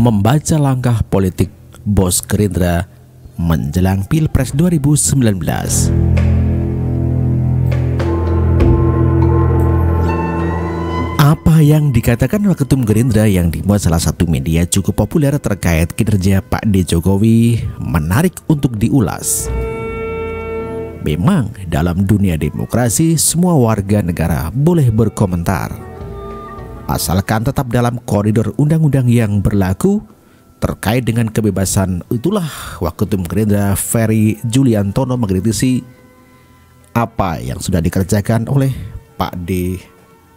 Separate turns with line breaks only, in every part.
membaca langkah politik bos Gerindra menjelang Pilpres 2019. Apa yang dikatakan Waketum Gerindra yang dimuat salah satu media cukup populer terkait kinerja Pak D. Jokowi menarik untuk diulas. Memang dalam dunia demokrasi semua warga negara boleh berkomentar, asalkan tetap dalam koridor undang-undang yang berlaku terkait dengan kebebasan. Itulah Waketum Gerindra Ferry Juliantono mengkritisi apa yang sudah dikerjakan oleh Pak D.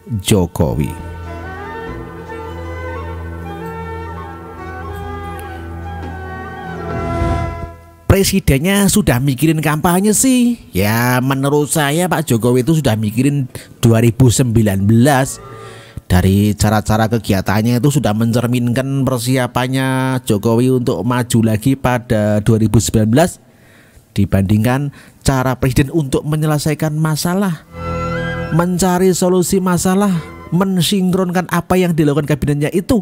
Jokowi. Presidennya sudah mikirin kampanye sih. Ya menurut saya Pak Jokowi itu sudah mikirin 2019. Dari cara-cara kegiatannya itu sudah mencerminkan persiapannya Jokowi untuk maju lagi pada 2019 dibandingkan cara presiden untuk menyelesaikan masalah, mencari solusi masalah, mensinkronkan apa yang dilakukan kabinetnya itu.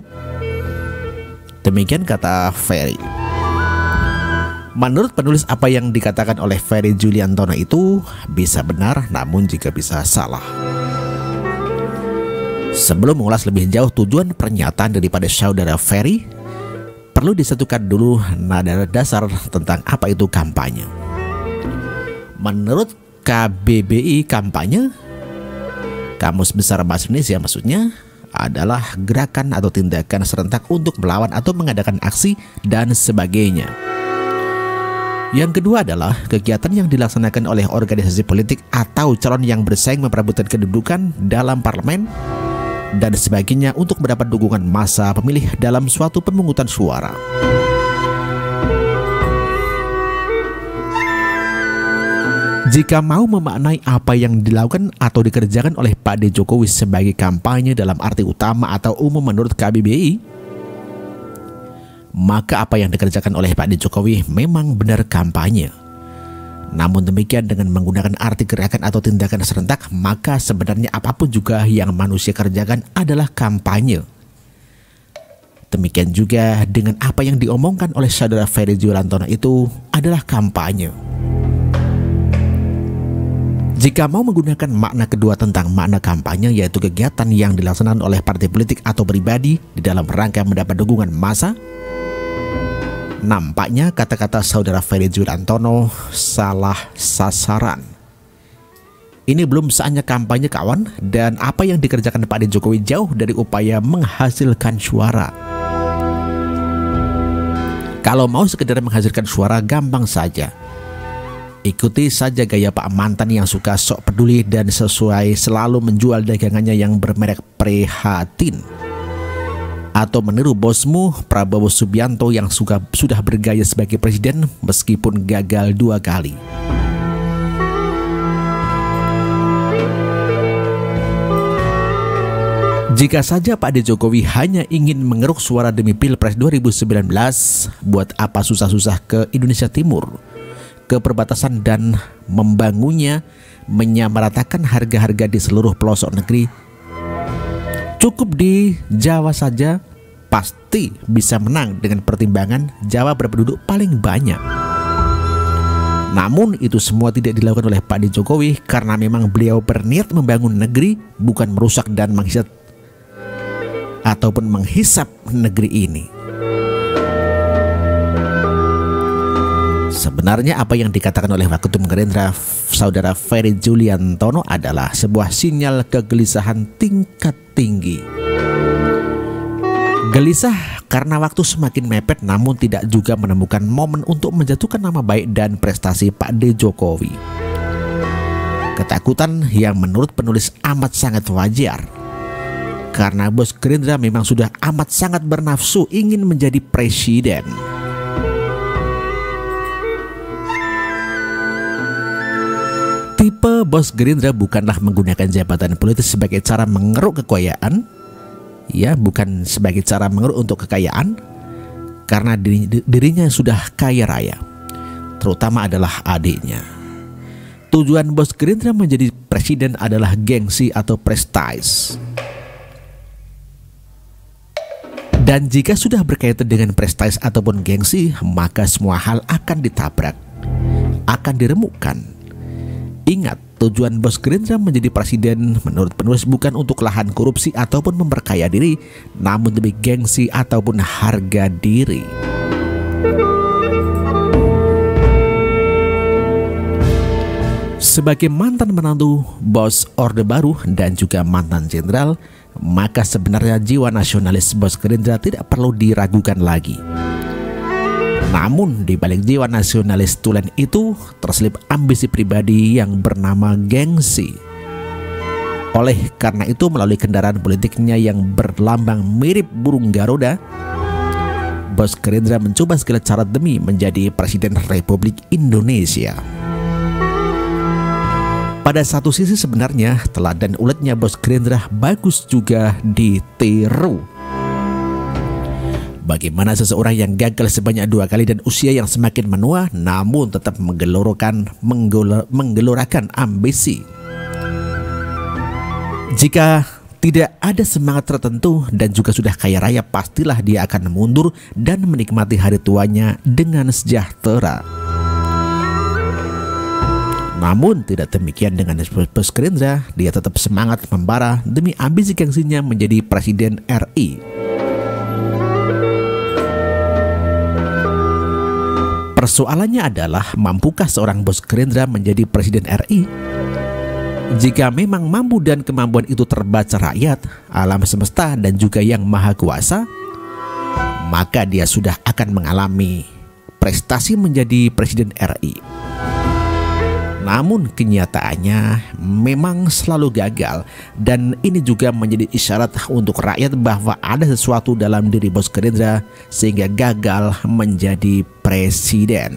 Demikian kata Ferry. Menurut penulis, apa yang dikatakan oleh Ferry Juliantono itu bisa benar namun juga bisa salah. Sebelum mengulas lebih jauh tujuan pernyataan daripada saudara Ferry, perlu disatukan dulu nada dasar tentang apa itu kampanye. Menurut KBBI, kampanye, Kamus Besar Bahasa Indonesia maksudnya, adalah gerakan atau tindakan serentak untuk melawan atau mengadakan aksi dan sebagainya. Yang kedua adalah kegiatan yang dilaksanakan oleh organisasi politik atau calon yang bersaing memperebutkan kedudukan dalam parlemen dan sebagainya untuk mendapat dukungan massa pemilih dalam suatu pemungutan suara. Jika mau memaknai apa yang dilakukan atau dikerjakan oleh Pak D. Jokowi sebagai kampanye dalam arti utama atau umum menurut KBBI, maka apa yang dikerjakan oleh Pak D. Jokowi memang benar kampanye. Namun demikian, dengan menggunakan arti gerakan atau tindakan serentak, maka sebenarnya apapun juga yang manusia kerjakan adalah kampanye. Demikian juga dengan apa yang diomongkan oleh saudara Ferry Juliantono itu adalah kampanye. Jika mau menggunakan makna kedua tentang makna kampanye, yaitu kegiatan yang dilaksanakan oleh partai politik atau pribadi di dalam rangka mendapat dukungan massa, nampaknya kata-kata saudara Ferry Juliantono salah sasaran. Ini belum saatnya kampanye, kawan, dan apa yang dikerjakan Pak D. Jokowi jauh dari upaya menghasilkan suara. Kalau mau sekedar menghasilkan suara, gampang saja. Ikuti saja gaya Pak Mantan yang suka sok peduli dan sesuai selalu menjual dagangannya yang bermerek Prihatin. Atau meniru bosmu Prabowo Subianto yang sudah bergaya sebagai presiden meskipun gagal 2 kali. Jika saja Pak D. Jokowi hanya ingin mengeruk suara demi Pilpres 2019, buat apa susah-susah ke Indonesia Timur, ke perbatasan dan membangunnya, menyamaratakan harga-harga di seluruh pelosok negeri? Cukup di Jawa saja, pasti bisa menang dengan pertimbangan Jawa berpenduduk paling banyak. Namun itu semua tidak dilakukan oleh Pak D. Jokowi karena memang beliau berniat membangun negeri, bukan merusak dan menghisap ataupun menghisap negeri ini. Sebenarnya apa yang dikatakan oleh Waketum Gerindra saudara Ferry Juliantono adalah sebuah sinyal kegelisahan tingkat tinggi. Gelisah karena waktu semakin mepet namun tidak juga menemukan momen untuk menjatuhkan nama baik dan prestasi Pak D. Jokowi. Ketakutan yang menurut penulis amat sangat wajar, karena bos Gerindra memang sudah amat sangat bernafsu ingin menjadi presiden. Tipe bos Gerindra bukanlah menggunakan jabatan politis sebagai cara mengeruk kekayaan, ya, bukan sebagai cara mengeruk untuk kekayaan, karena dirinya sudah kaya raya, terutama adalah adiknya. Tujuan bos Gerindra menjadi presiden adalah gengsi atau prestige. Dan jika sudah berkaitan dengan prestasi ataupun gengsi, maka semua hal akan ditabrak, akan diremukkan. Ingat, tujuan bos Gerindra menjadi presiden menurut penulis bukan untuk lahan korupsi ataupun memperkaya diri, namun demi gengsi ataupun harga diri. Sebagai mantan menantu bos Orde Baru dan juga mantan jenderal, maka sebenarnya jiwa nasionalis bos Gerindra tidak perlu diragukan lagi. Namun di balik jiwa nasionalis tulen itu terselip ambisi pribadi yang bernama gengsi. Oleh karena itu, melalui kendaraan politiknya yang berlambang mirip burung Garuda, bos Gerindra mencoba segala cara demi menjadi Presiden Republik Indonesia. Pada satu sisi sebenarnya teladan uletnya bos Gerindra bagus juga ditiru. Bagaimana seseorang yang gagal sebanyak 2 kali dan usia yang semakin menua namun tetap menggelorakan ambisi. Jika tidak ada semangat tertentu dan juga sudah kaya raya, pastilah dia akan mundur dan menikmati hari tuanya dengan sejahtera. Namun tidak demikian dengan bos Gerindra, dia tetap semangat membara demi ambisi gengsinya menjadi Presiden RI. Persoalannya adalah, mampukah seorang bos Gerindra menjadi Presiden RI? Jika memang mampu dan kemampuan itu terbaca rakyat, alam semesta dan juga yang maha kuasa, maka dia sudah akan mengalami prestasi menjadi Presiden RI. Namun kenyataannya memang selalu gagal, dan ini juga menjadi isyarat untuk rakyat bahwa ada sesuatu dalam diri bos Gerindra sehingga gagal menjadi presiden.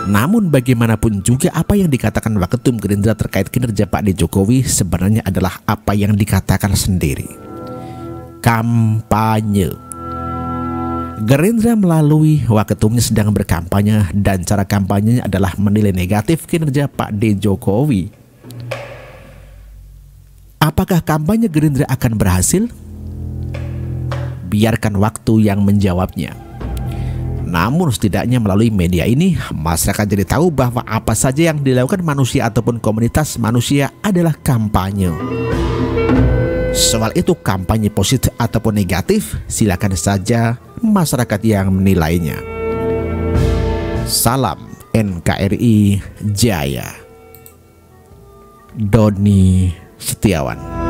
Namun bagaimanapun juga, apa yang dikatakan Waketum Gerindra terkait kinerja Pak D. Jokowi sebenarnya adalah apa yang dikatakan sendiri: kampanye. Gerindra melalui waketumnya sedang berkampanye, dan cara kampanyenya adalah menilai negatif kinerja Pak D. Jokowi. Apakah kampanye Gerindra akan berhasil? Biarkan waktu yang menjawabnya. Namun setidaknya melalui media ini, masyarakat jadi tahu bahwa apa saja yang dilakukan manusia ataupun komunitas manusia adalah kampanye. Soal itu kampanye positif ataupun negatif, silakan saja masyarakat yang menilainya. Salam NKRI Jaya. Doni Setiawan.